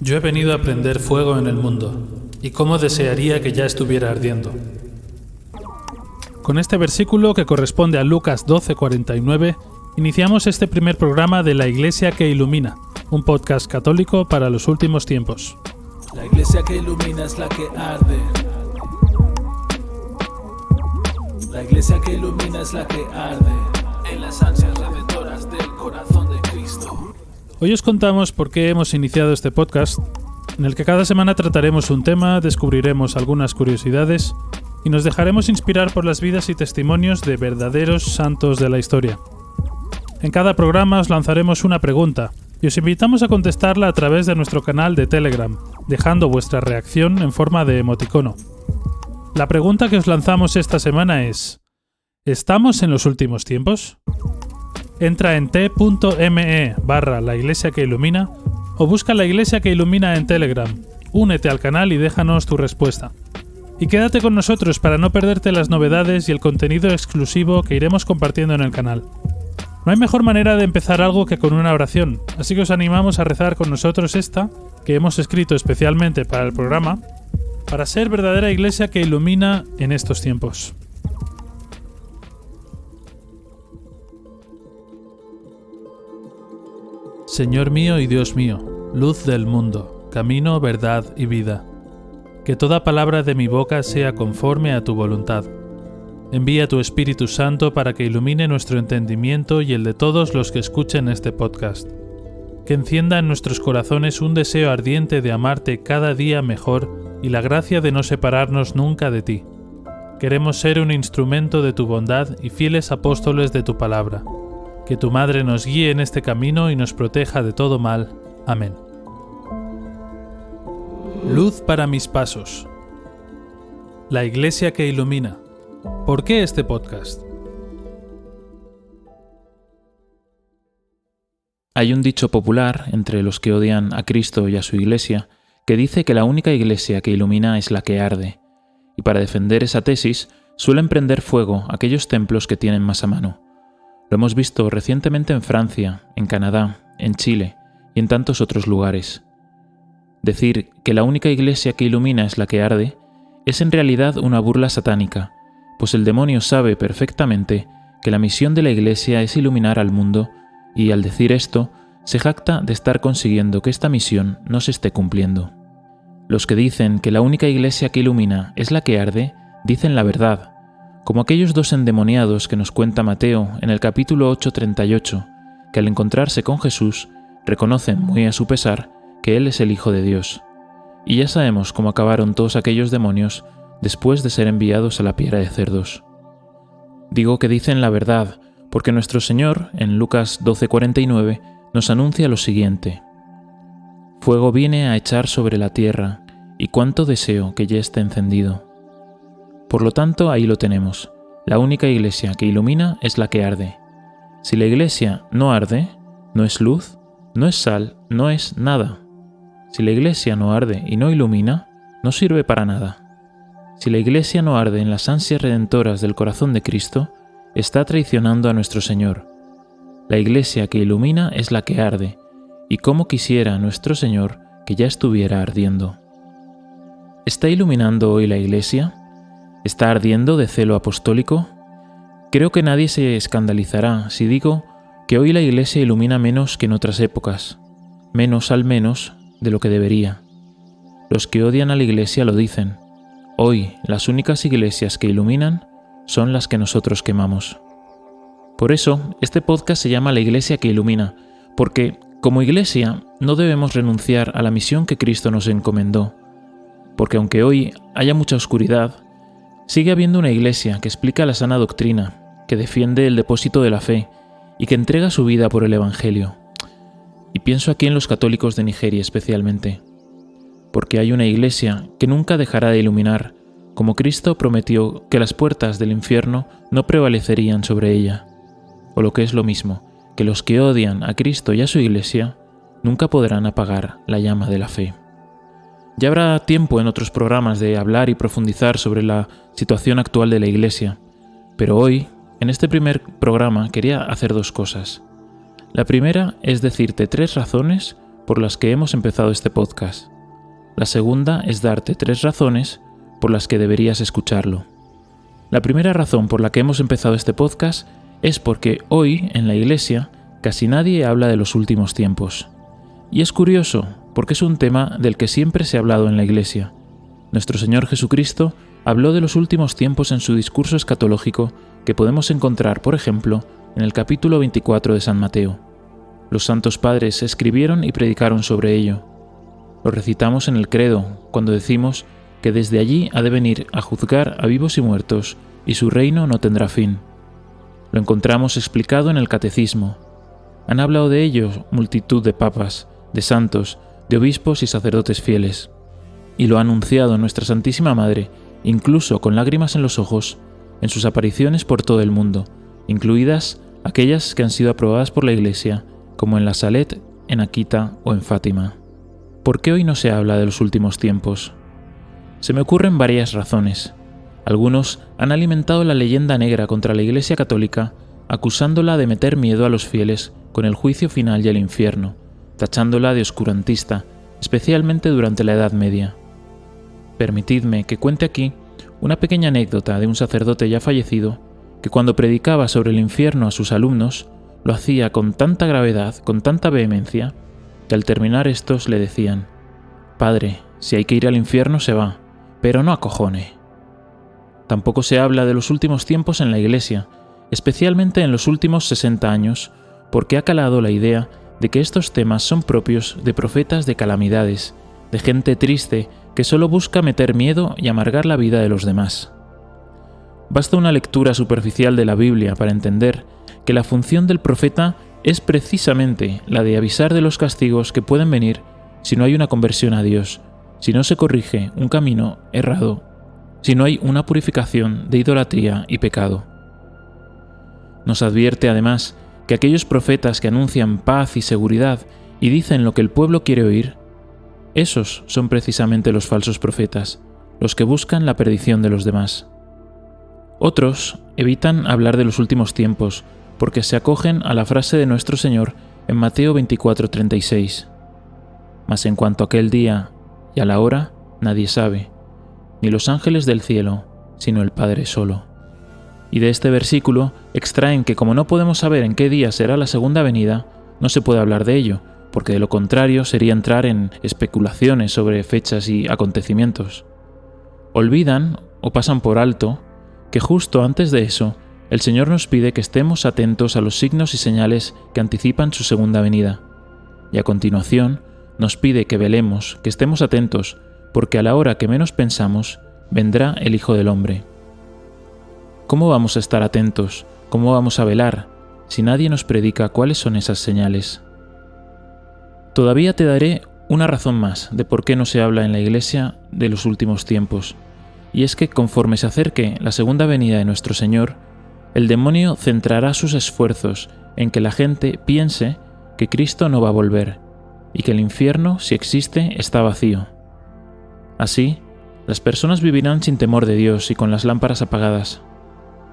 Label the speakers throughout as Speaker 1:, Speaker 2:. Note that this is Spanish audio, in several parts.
Speaker 1: Yo he venido a prender fuego en el mundo, y cómo desearía que ya estuviera ardiendo. Con este versículo, que corresponde a Lucas 12:49, iniciamos este primer programa de La Iglesia que Ilumina, un podcast católico para los últimos tiempos.
Speaker 2: La iglesia que ilumina es la que arde. La iglesia que ilumina es la que arde en las ansias redentoras del corazón de Cristo.
Speaker 1: Hoy os contamos por qué hemos iniciado este podcast, en el que cada semana trataremos un tema, descubriremos algunas curiosidades y nos dejaremos inspirar por las vidas y testimonios de verdaderos santos de la historia. En cada programa os lanzaremos una pregunta y os invitamos a contestarla a través de nuestro canal de Telegram, dejando vuestra reacción en forma de emoticono. La pregunta que os lanzamos esta semana es: ¿estamos en los últimos tiempos? Entra en t.me/La Iglesia que Ilumina o busca La Iglesia que Ilumina en Telegram. Únete al canal y déjanos tu respuesta. Y quédate con nosotros para no perderte las novedades y el contenido exclusivo que iremos compartiendo en el canal. No hay mejor manera de empezar algo que con una oración, así que os animamos a rezar con nosotros esta, que hemos escrito especialmente para el programa, para ser verdadera iglesia que ilumina en estos tiempos. Señor mío y Dios mío, luz del mundo, camino, verdad y vida, que toda palabra de mi boca sea conforme a tu voluntad. Envía tu Espíritu Santo para que ilumine nuestro entendimiento y el de todos los que escuchen este podcast. Que encienda en nuestros corazones un deseo ardiente de amarte cada día mejor y la gracia de no separarnos nunca de ti. Queremos ser un instrumento de tu bondad y fieles apóstoles de tu palabra. Que tu Madre nos guíe en este camino y nos proteja de todo mal. Amén. Luz para mis pasos. La Iglesia que ilumina. ¿Por qué este podcast?
Speaker 3: Hay un dicho popular entre los que odian a Cristo y a su Iglesia que dice que la única Iglesia que ilumina es la que arde, y para defender esa tesis suelen prender fuego aquellos templos que tienen más a mano. Lo hemos visto recientemente en Francia, en Canadá, en Chile y en tantos otros lugares. Decir que la única Iglesia que ilumina es la que arde es en realidad una burla satánica, pues el demonio sabe perfectamente que la misión de la Iglesia es iluminar al mundo y, al decir esto, se jacta de estar consiguiendo que esta misión no se esté cumpliendo. Los que dicen que la única Iglesia que ilumina es la que arde, dicen la verdad, como aquellos dos endemoniados que nos cuenta Mateo en el capítulo 8:38, que al encontrarse con Jesús reconocen muy a su pesar que Él es el Hijo de Dios. Y ya sabemos cómo acabaron todos aquellos demonios después de ser enviados a la piara de cerdos. Digo que dicen la verdad, porque nuestro Señor, en Lucas 12:49, nos anuncia lo siguiente: fuego viene a echar sobre la tierra, y cuánto deseo que ya esté encendido. Por lo tanto, ahí lo tenemos. La única Iglesia que ilumina es la que arde. Si la Iglesia no arde, no es luz, no es sal, no es nada. Si la Iglesia no arde y no ilumina, no sirve para nada. Si la Iglesia no arde en las ansias redentoras del corazón de Cristo, está traicionando a nuestro Señor. La Iglesia que ilumina es la que arde, y cómo quisiera nuestro Señor que ya estuviera ardiendo. ¿Está iluminando hoy la Iglesia? ¿Está ardiendo de celo apostólico? Creo que nadie se escandalizará si digo que hoy la Iglesia ilumina menos que en otras épocas, menos al menos de lo que debería. Los que odian a la Iglesia lo dicen. Hoy las únicas iglesias que iluminan son las que nosotros quemamos. Por eso, este podcast se llama La Iglesia que Ilumina, porque, como Iglesia, no debemos renunciar a la misión que Cristo nos encomendó. Porque aunque hoy haya mucha oscuridad, sigue habiendo una Iglesia que explica la sana doctrina, que defiende el depósito de la fe y que entrega su vida por el Evangelio. Y pienso aquí en los católicos de Nigeria especialmente. Porque hay una Iglesia que nunca dejará de iluminar, como Cristo prometió que las puertas del infierno no prevalecerían sobre ella. O lo que es lo mismo, que los que odian a Cristo y a su Iglesia nunca podrán apagar la llama de la fe. Ya habrá tiempo en otros programas de hablar y profundizar sobre la situación actual de la Iglesia, pero hoy, en este primer programa, quería hacer dos cosas. La primera es decirte 3 razones por las que hemos empezado este podcast. La segunda es darte 3 razones por las que deberías escucharlo. La primera razón por la que hemos empezado este podcast es porque hoy, en la Iglesia, casi nadie habla de los últimos tiempos. Y es curioso, porque es un tema del que siempre se ha hablado en la Iglesia. Nuestro Señor Jesucristo habló de los últimos tiempos en su discurso escatológico que podemos encontrar, por ejemplo, en el capítulo 24 de San Mateo. Los santos padres escribieron y predicaron sobre ello. Lo recitamos en el credo, cuando decimos que desde allí ha de venir a juzgar a vivos y muertos, y su reino no tendrá fin. Lo encontramos explicado en el Catecismo. Han hablado de ello multitud de papas, de santos, de obispos y sacerdotes fieles. Y lo ha anunciado nuestra Santísima Madre, incluso con lágrimas en los ojos, en sus apariciones por todo el mundo, incluidas aquellas que han sido aprobadas por la Iglesia, como en la Salet, en Akita o en Fátima. ¿Por qué hoy no se habla de los últimos tiempos? Se me ocurren varias razones. Algunos han alimentado la leyenda negra contra la Iglesia Católica, acusándola de meter miedo a los fieles con el juicio final y el infierno, tachándola de oscurantista, especialmente durante la Edad Media. Permitidme que cuente aquí una pequeña anécdota de un sacerdote ya fallecido que cuando predicaba sobre el infierno a sus alumnos lo hacía con tanta gravedad, con tanta vehemencia, que al terminar estos le decían: «Padre, si hay que ir al infierno se va, pero no acojone». Tampoco se habla de los últimos tiempos en la Iglesia, especialmente en los últimos 60 años, porque ha calado la idea de que estos temas son propios de profetas de calamidades, de gente triste que solo busca meter miedo y amargar la vida de los demás. Basta una lectura superficial de la Biblia para entender que la función del profeta es precisamente la de avisar de los castigos que pueden venir si no hay una conversión a Dios, si no se corrige un camino errado, si no hay una purificación de idolatría y pecado. Nos advierte además que aquellos profetas que anuncian paz y seguridad y dicen lo que el pueblo quiere oír, esos son precisamente los falsos profetas, los que buscan la perdición de los demás. Otros evitan hablar de los últimos tiempos porque se acogen a la frase de nuestro Señor en Mateo 24:36. Mas en cuanto a aquel día y a la hora, nadie sabe, ni los ángeles del cielo, sino el Padre solo. Y de este versículo extraen que como no podemos saber en qué día será la segunda venida, no se puede hablar de ello, porque de lo contrario sería entrar en especulaciones sobre fechas y acontecimientos. Olvidan o pasan por alto que justo antes de eso, el Señor nos pide que estemos atentos a los signos y señales que anticipan su segunda venida. Y a continuación, nos pide que velemos, que estemos atentos, porque a la hora que menos pensamos, vendrá el Hijo del Hombre. ¿Cómo vamos a estar atentos? ¿Cómo vamos a velar si nadie nos predica cuáles son esas señales? Todavía te daré una razón más de por qué no se habla en la Iglesia de los últimos tiempos, y es que conforme se acerque la segunda venida de nuestro Señor, el demonio centrará sus esfuerzos en que la gente piense que Cristo no va a volver, y que el infierno, si existe, está vacío. Así, las personas vivirán sin temor de Dios y con las lámparas apagadas,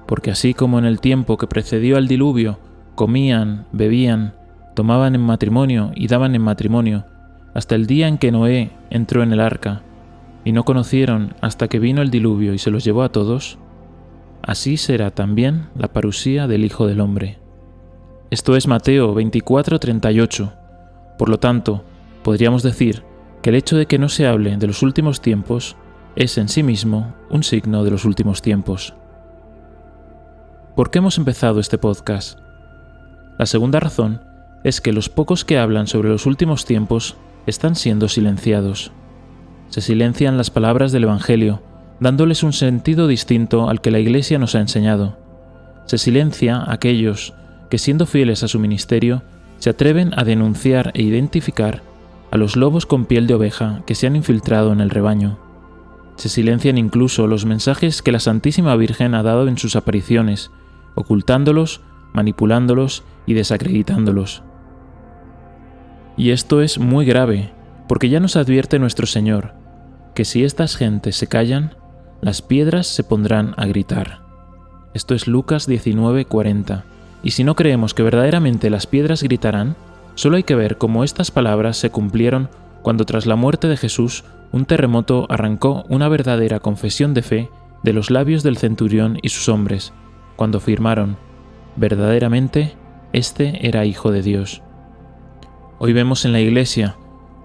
Speaker 3: porque así como en el tiempo que precedió al diluvio, comían, bebían, tomaban en matrimonio y daban en matrimonio, hasta el día en que Noé entró en el arca, y no conocieron hasta que vino el diluvio y se los llevó a todos, así será también la parusía del Hijo del Hombre. Esto es Mateo 24:38. Por lo tanto, podríamos decir que el hecho de que no se hable de los últimos tiempos es en sí mismo un signo de los últimos tiempos. ¿Por qué hemos empezado este podcast? La segunda razón es que los pocos que hablan sobre los últimos tiempos están siendo silenciados. Se silencian las palabras del Evangelio, dándoles un sentido distinto al que la Iglesia nos ha enseñado. Se silencia a aquellos que, siendo fieles a su ministerio, se atreven a denunciar e identificar a los lobos con piel de oveja que se han infiltrado en el rebaño. Se silencian incluso los mensajes que la Santísima Virgen ha dado en sus apariciones, ocultándolos, manipulándolos y desacreditándolos. Y esto es muy grave, porque ya nos advierte nuestro Señor, que si estas gentes se callan, las piedras se pondrán a gritar. Esto es Lucas 19:40. Y si no creemos que verdaderamente las piedras gritarán, Solo hay que ver cómo estas palabras se cumplieron cuando tras la muerte de Jesús un terremoto arrancó una verdadera confesión de fe de los labios del centurión y sus hombres, cuando afirmaron: verdaderamente, este era Hijo de Dios. Hoy vemos en la Iglesia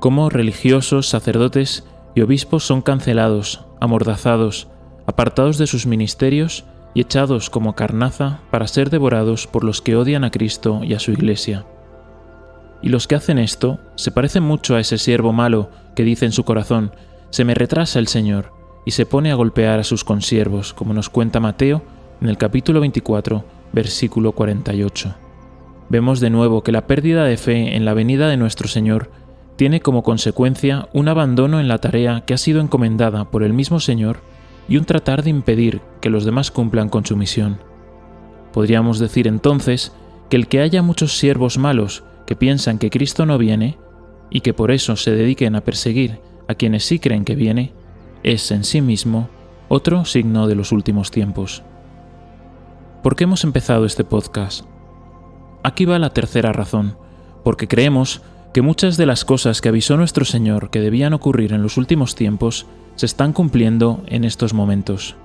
Speaker 3: cómo religiosos, sacerdotes y obispos son cancelados, amordazados, apartados de sus ministerios y echados como carnaza para ser devorados por los que odian a Cristo y a su Iglesia. Y los que hacen esto se parecen mucho a ese siervo malo que dice en su corazón: se me retrasa el Señor, y se pone a golpear a sus consiervos, como nos cuenta Mateo en el capítulo 24, versículo 48. Vemos de nuevo que la pérdida de fe en la venida de nuestro Señor tiene como consecuencia un abandono en la tarea que ha sido encomendada por el mismo Señor y un tratar de impedir que los demás cumplan con su misión. Podríamos decir entonces que el que haya muchos siervos malos que piensan que Cristo no viene y que por eso se dediquen a perseguir a quienes sí creen que viene, es en sí mismo otro signo de los últimos tiempos. ¿Por qué hemos empezado este podcast? Aquí va la tercera razón, porque creemos que muchas de las cosas que avisó nuestro Señor que debían ocurrir en los últimos tiempos se están cumpliendo en estos momentos.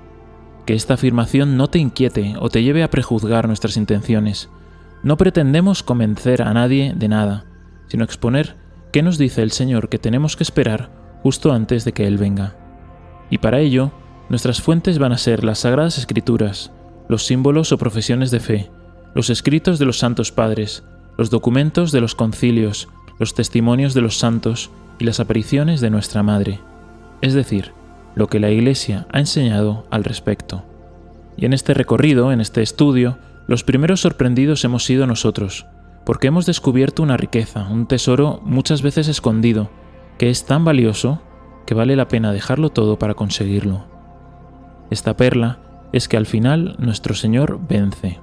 Speaker 3: Que esta afirmación no te inquiete o te lleve a prejuzgar nuestras intenciones. No pretendemos convencer a nadie de nada, sino exponer qué nos dice el Señor que tenemos que esperar justo antes de que Él venga. Y para ello, nuestras fuentes van a ser las Sagradas Escrituras, los símbolos o profesiones de fe, los escritos de los santos padres, los documentos de los concilios, los testimonios de los santos y las apariciones de nuestra Madre, es decir, lo que la Iglesia ha enseñado al respecto. Y en este recorrido, en este estudio, los primeros sorprendidos hemos sido nosotros, porque hemos descubierto una riqueza, un tesoro muchas veces escondido, que es tan valioso que vale la pena dejarlo todo para conseguirlo. Esta perla es que al final nuestro Señor vence.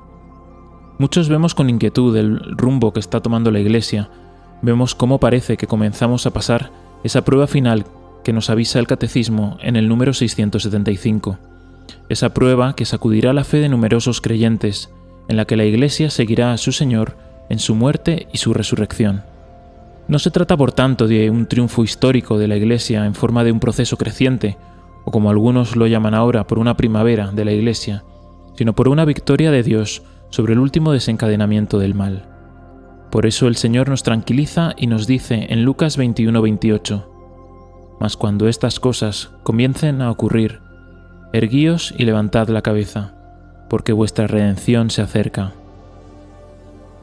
Speaker 3: Muchos vemos con inquietud el rumbo que está tomando la Iglesia, vemos cómo parece que comenzamos a pasar esa prueba final que nos avisa el Catecismo en el número 675, esa prueba que sacudirá la fe de numerosos creyentes, en la que la Iglesia seguirá a su Señor en su muerte y su resurrección. No se trata, por tanto, de un triunfo histórico de la Iglesia en forma de un proceso creciente, o como algunos lo llaman ahora, por una primavera de la Iglesia, sino por una victoria de Dios sobre el último desencadenamiento del mal. Por eso el Señor nos tranquiliza y nos dice en Lucas 21:28: «Mas cuando estas cosas comiencen a ocurrir, erguíos y levantad la cabeza, porque vuestra redención se acerca».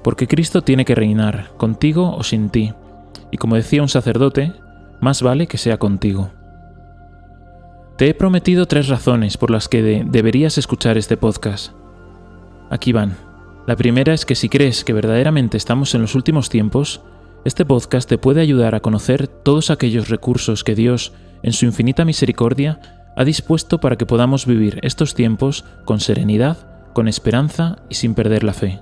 Speaker 3: Porque Cristo tiene que reinar, contigo o sin ti, y como decía un sacerdote, más vale que sea contigo. Te he prometido 3 razones por las que deberías escuchar este podcast. Aquí van. La primera es que si crees que verdaderamente estamos en los últimos tiempos, este podcast te puede ayudar a conocer todos aquellos recursos que Dios, en su infinita misericordia, ha dispuesto para que podamos vivir estos tiempos con serenidad, con esperanza y sin perder la fe.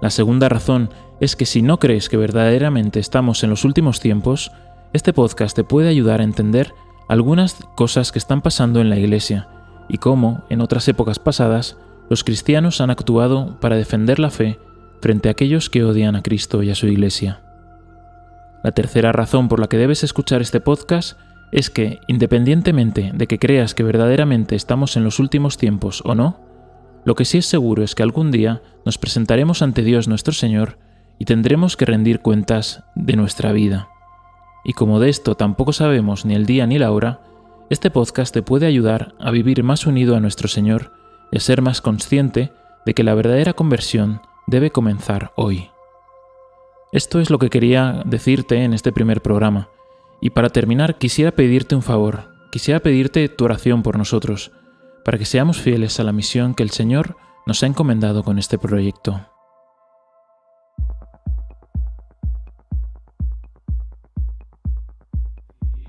Speaker 3: La segunda razón es que si no crees que verdaderamente estamos en los últimos tiempos, este podcast te puede ayudar a entender algunas cosas que están pasando en la Iglesia y cómo, en otras épocas pasadas, los cristianos han actuado para defender la fe frente a aquellos que odian a Cristo y a su Iglesia. La tercera razón por la que debes escuchar este podcast es que, independientemente de que creas que verdaderamente estamos en los últimos tiempos o no, lo que sí es seguro es que algún día nos presentaremos ante Dios nuestro Señor y tendremos que rendir cuentas de nuestra vida. Y como de esto tampoco sabemos ni el día ni la hora, este podcast te puede ayudar a vivir más unido a nuestro Señor y a ser más consciente de que la verdadera conversión debe comenzar hoy. Esto es lo que quería decirte en este primer programa. Y para terminar, quisiera pedirte un favor. Quisiera pedirte tu oración por nosotros, para que seamos fieles a la misión que el Señor nos ha encomendado con este proyecto.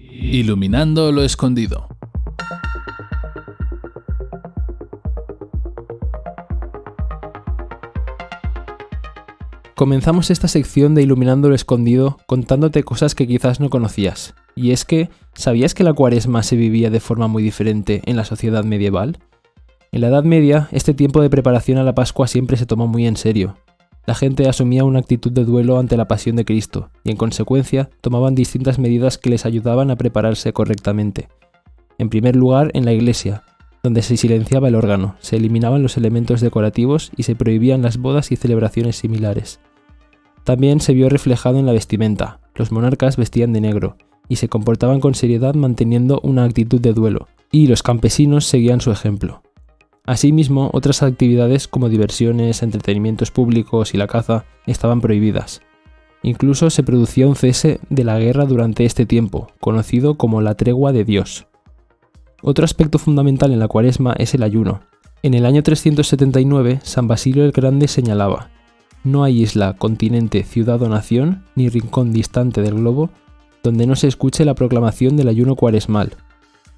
Speaker 2: Iluminando lo escondido.
Speaker 4: Comenzamos esta sección de Iluminando lo Escondido contándote cosas que quizás no conocías. Y es que, ¿sabías que la Cuaresma se vivía de forma muy diferente en la sociedad medieval? En la Edad Media, este tiempo de preparación a la Pascua siempre se tomó muy en serio. La gente asumía una actitud de duelo ante la pasión de Cristo y, en consecuencia, tomaban distintas medidas que les ayudaban a prepararse correctamente. En primer lugar, en la iglesia, donde se silenciaba el órgano, se eliminaban los elementos decorativos y se prohibían las bodas y celebraciones similares. También se vio reflejado en la vestimenta. Los monarcas vestían de negro y se comportaban con seriedad manteniendo una actitud de duelo, y los campesinos seguían su ejemplo. Asimismo, otras actividades como diversiones, entretenimientos públicos y la caza estaban prohibidas. Incluso se producía un cese de la guerra durante este tiempo, conocido como la tregua de Dios. Otro aspecto fundamental en la Cuaresma es el ayuno. En el año 379, San Basilio el Grande señalaba: no hay isla, continente, ciudad o nación, ni rincón distante del globo, donde no se escuche la proclamación del ayuno cuaresmal.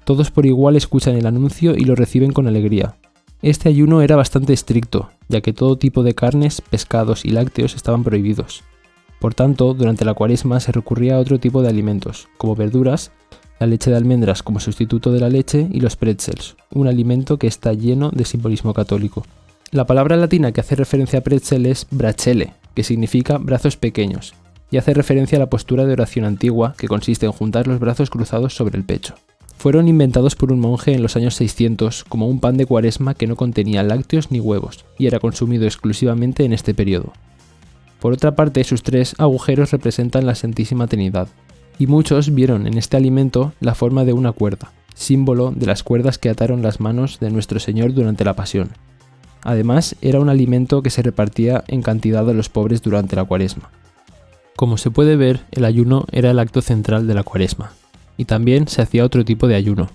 Speaker 4: Todos por igual escuchan el anuncio y lo reciben con alegría. Este ayuno era bastante estricto, ya que todo tipo de carnes, pescados y lácteos estaban prohibidos. Por tanto, durante la Cuaresma se recurría a otro tipo de alimentos, como verduras, la leche de almendras como sustituto de la leche y los pretzels, un alimento que está lleno de simbolismo católico. La palabra latina que hace referencia a pretzel es bracele, que significa brazos pequeños, y hace referencia a la postura de oración antigua, que consiste en juntar los brazos cruzados sobre el pecho. Fueron inventados por un monje en los años 600 como un pan de Cuaresma que no contenía lácteos ni huevos, y era consumido exclusivamente en este periodo. Por otra parte, sus 3 agujeros representan la Santísima Trinidad, y muchos vieron en este alimento la forma de una cuerda, símbolo de las cuerdas que ataron las manos de nuestro Señor durante la Pasión. Además, era un alimento que se repartía en cantidad a los pobres durante la Cuaresma. Como se puede ver, el ayuno era el acto central de la Cuaresma, y también se hacía otro tipo de ayuno.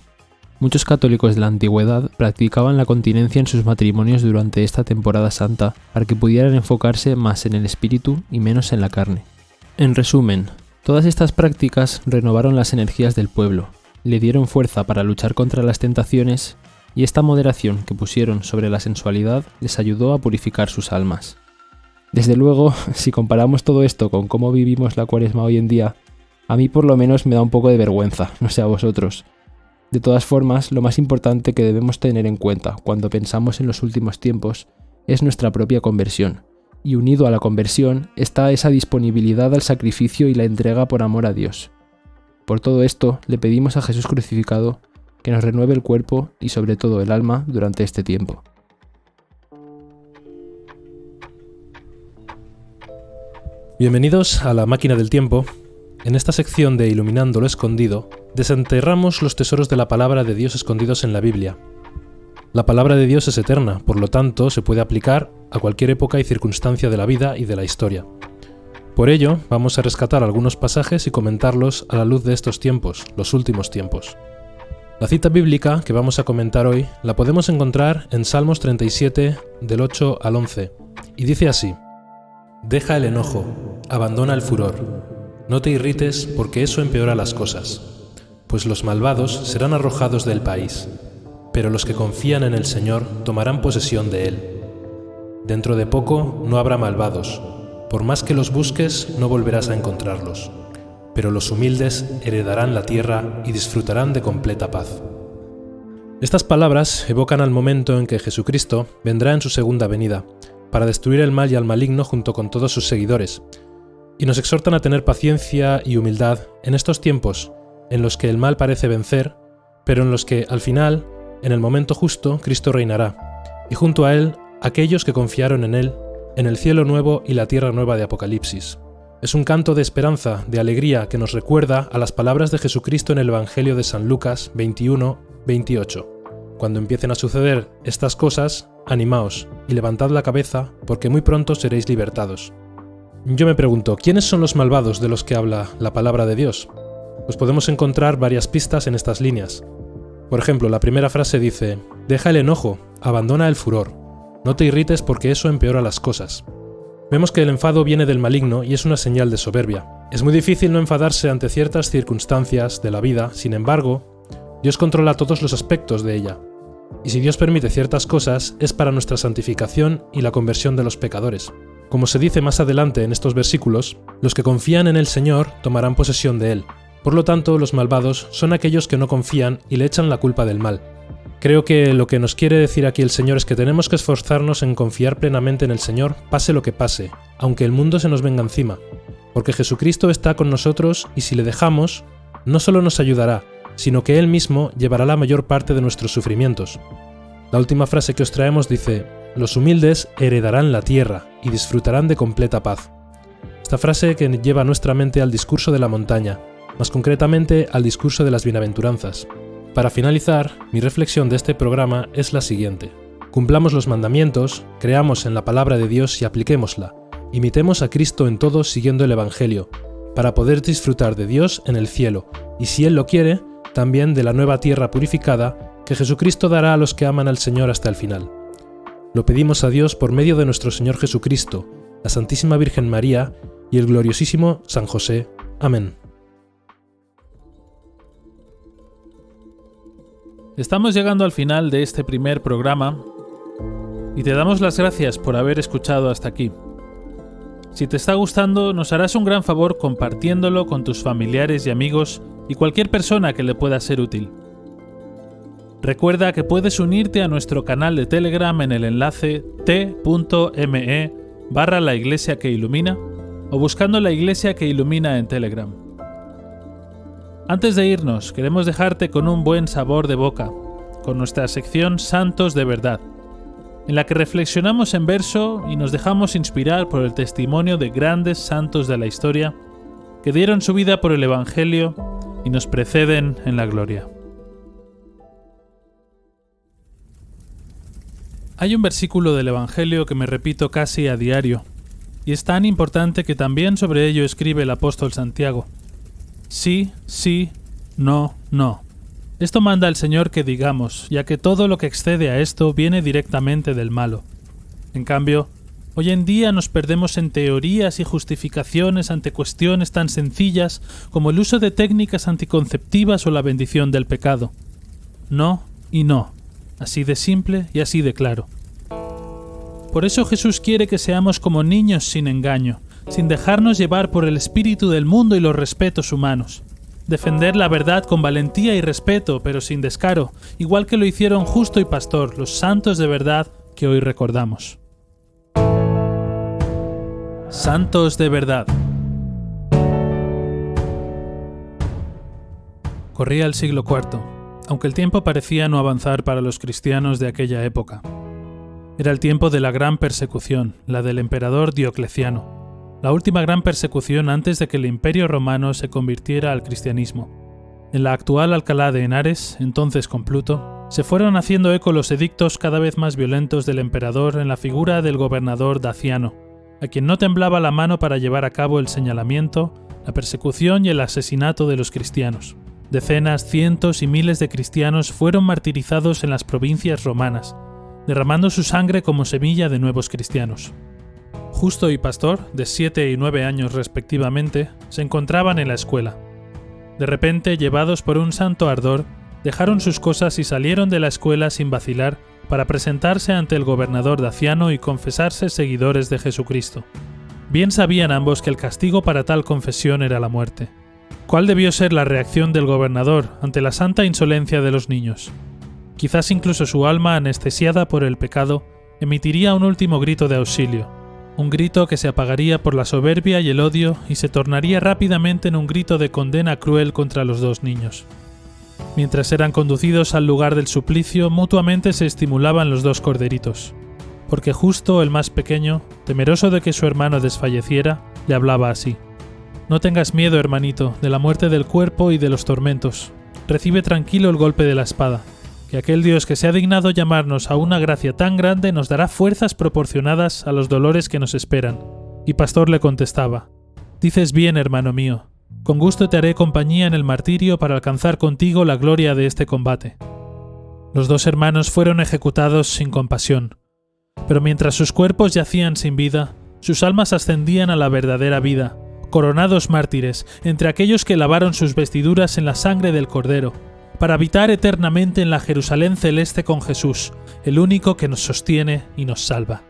Speaker 4: Muchos católicos de la antigüedad practicaban la continencia en sus matrimonios durante esta temporada santa para que pudieran enfocarse más en el espíritu y menos en la carne. En resumen, todas estas prácticas renovaron las energías del pueblo, le dieron fuerza para luchar contra las tentaciones, y esta moderación que pusieron sobre la sensualidad les ayudó a purificar sus almas. Desde luego, si comparamos todo esto con cómo vivimos la Cuaresma hoy en día, a mí por lo menos me da un poco de vergüenza, no sé a vosotros. De todas formas, lo más importante que debemos tener en cuenta cuando pensamos en los últimos tiempos es nuestra propia conversión, y unido a la conversión está esa disponibilidad al sacrificio y la entrega por amor a Dios. Por todo esto, le pedimos a Jesús crucificado que nos renueve el cuerpo y sobre todo el alma durante este tiempo.
Speaker 5: Bienvenidos a la Máquina del Tiempo. En esta sección de Iluminando lo Escondido, desenterramos los tesoros de la palabra de Dios escondidos en la Biblia. La palabra de Dios es eterna, por lo tanto se puede aplicar a cualquier época y circunstancia de la vida y de la historia. Por ello, vamos a rescatar algunos pasajes y comentarlos a la luz de estos tiempos, los últimos tiempos. La cita bíblica que vamos a comentar hoy la podemos encontrar en Salmos 37, del 8 al 11, y dice así: Deja el enojo, abandona el furor. No te irrites porque eso empeora las cosas, pues los malvados serán arrojados del país, pero los que confían en el Señor tomarán posesión de él. Dentro de poco no habrá malvados, por más que los busques no volverás a encontrarlos, pero los humildes heredarán la tierra y disfrutarán de completa paz. Estas palabras evocan al momento en que Jesucristo vendrá en su segunda venida, para destruir el mal y al maligno junto con todos sus seguidores, y nos exhortan a tener paciencia y humildad en estos tiempos en los que el mal parece vencer, pero en los que, al final, en el momento justo, Cristo reinará, y junto a Él, aquellos que confiaron en Él, en el cielo nuevo y la tierra nueva de Apocalipsis. Es un canto de esperanza, de alegría, que nos recuerda a las palabras de Jesucristo en el Evangelio de San Lucas 21-28. Cuando empiecen a suceder estas cosas, animaos y levantad la cabeza, porque muy pronto seréis libertados. Yo me pregunto, ¿quiénes son los malvados de los que habla la palabra de Dios? Pues podemos encontrar varias pistas en estas líneas. Por ejemplo, la primera frase dice: Deja el enojo, abandona el furor. No te irrites porque eso empeora las cosas. Vemos que el enfado viene del maligno y es una señal de soberbia. Es muy difícil no enfadarse ante ciertas circunstancias de la vida, sin embargo, Dios controla todos los aspectos de ella. Y si Dios permite ciertas cosas, es para nuestra santificación y la conversión de los pecadores. Como se dice más adelante en estos versículos, los que confían en el Señor tomarán posesión de Él. Por lo tanto, los malvados son aquellos que no confían y le echan la culpa del mal. Creo que lo que nos quiere decir aquí el Señor es que tenemos que esforzarnos en confiar plenamente en el Señor, pase lo que pase, aunque el mundo se nos venga encima, porque Jesucristo está con nosotros y si le dejamos, no solo nos ayudará, sino que Él mismo llevará la mayor parte de nuestros sufrimientos. La última frase que os traemos dice: «Los humildes heredarán la tierra y disfrutarán de completa paz». Esta frase que lleva nuestra mente al discurso de la montaña, más concretamente al discurso de las bienaventuranzas. Para finalizar, mi reflexión de este programa es la siguiente. Cumplamos los mandamientos, creamos en la palabra de Dios y apliquémosla. Imitemos a Cristo en todo siguiendo el Evangelio, para poder disfrutar de Dios en el cielo, y si Él lo quiere, también de la nueva tierra purificada que Jesucristo dará a los que aman al Señor hasta el final. Lo pedimos a Dios por medio de nuestro Señor Jesucristo, la Santísima Virgen María y el gloriosísimo San José. Amén.
Speaker 1: Estamos llegando al final de este primer programa y te damos las gracias por haber escuchado hasta aquí. Si te está gustando, nos harás un gran favor compartiéndolo con tus familiares y amigos y cualquier persona que le pueda ser útil. Recuerda que puedes unirte a nuestro canal de Telegram en el enlace t.me/La Iglesia que Ilumina o buscando La Iglesia que Ilumina en Telegram. Antes de irnos, queremos dejarte con un buen sabor de boca, con nuestra sección Santos de Verdad, en la que reflexionamos en verso y nos dejamos inspirar por el testimonio de grandes santos de la historia que dieron su vida por el Evangelio y nos preceden en la gloria. Hay un versículo del Evangelio que me repito casi a diario, y es tan importante que también sobre ello escribe el apóstol Santiago. Sí, sí, no, no. Esto manda el Señor que digamos, ya que todo lo que excede a esto viene directamente del malo. En cambio, hoy en día nos perdemos en teorías y justificaciones ante cuestiones tan sencillas como el uso de técnicas anticonceptivas o la bendición del pecado. No y no, así de simple y así de claro. Por eso Jesús quiere que seamos como niños sin engaño, sin dejarnos llevar por el espíritu del mundo y los respetos humanos. Defender la verdad con valentía y respeto, pero sin descaro, igual que lo hicieron Justo y Pastor, los santos de verdad que hoy recordamos. Santos de verdad. Corría el siglo IV, aunque el tiempo parecía no avanzar para los cristianos de aquella época. Era el tiempo de la gran persecución, la del emperador Diocleciano. La última gran persecución antes de que el Imperio Romano se convirtiera al cristianismo. En la actual Alcalá de Henares, entonces con Pluto, se fueron haciendo eco los edictos cada vez más violentos del emperador en la figura del gobernador Daciano, a quien no temblaba la mano para llevar a cabo el señalamiento, la persecución y el asesinato de los cristianos. Decenas, cientos y miles de cristianos fueron martirizados en las provincias romanas, derramando su sangre como semilla de nuevos cristianos. Justo y Pastor, de 7 y 9 años respectivamente, se encontraban en la escuela. De repente, llevados por un santo ardor, dejaron sus cosas y salieron de la escuela sin vacilar para presentarse ante el gobernador Daciano y confesarse seguidores de Jesucristo. Bien sabían ambos que el castigo para tal confesión era la muerte. ¿Cuál debió ser la reacción del gobernador ante la santa insolencia de los niños? Quizás incluso su alma, anestesiada por el pecado, emitiría un último grito de auxilio. Un grito que se apagaría por la soberbia y el odio y se tornaría rápidamente en un grito de condena cruel contra los dos niños. Mientras eran conducidos al lugar del suplicio, mutuamente se estimulaban los dos corderitos, porque Justo, el más pequeño, temeroso de que su hermano desfalleciera, le hablaba así: «No tengas miedo, hermanito, de la muerte del cuerpo y de los tormentos. Recibe tranquilo el golpe de la espada, que aquel Dios que se ha dignado llamarnos a una gracia tan grande nos dará fuerzas proporcionadas a los dolores que nos esperan». Y Pastor le contestaba: «Dices bien, hermano mío, con gusto te haré compañía en el martirio para alcanzar contigo la gloria de este combate». Los dos hermanos fueron ejecutados sin compasión, pero mientras sus cuerpos yacían sin vida, sus almas ascendían a la verdadera vida, coronados mártires entre aquellos que lavaron sus vestiduras en la sangre del Cordero, para habitar eternamente en la Jerusalén celeste con Jesús, el único que nos sostiene y nos salva.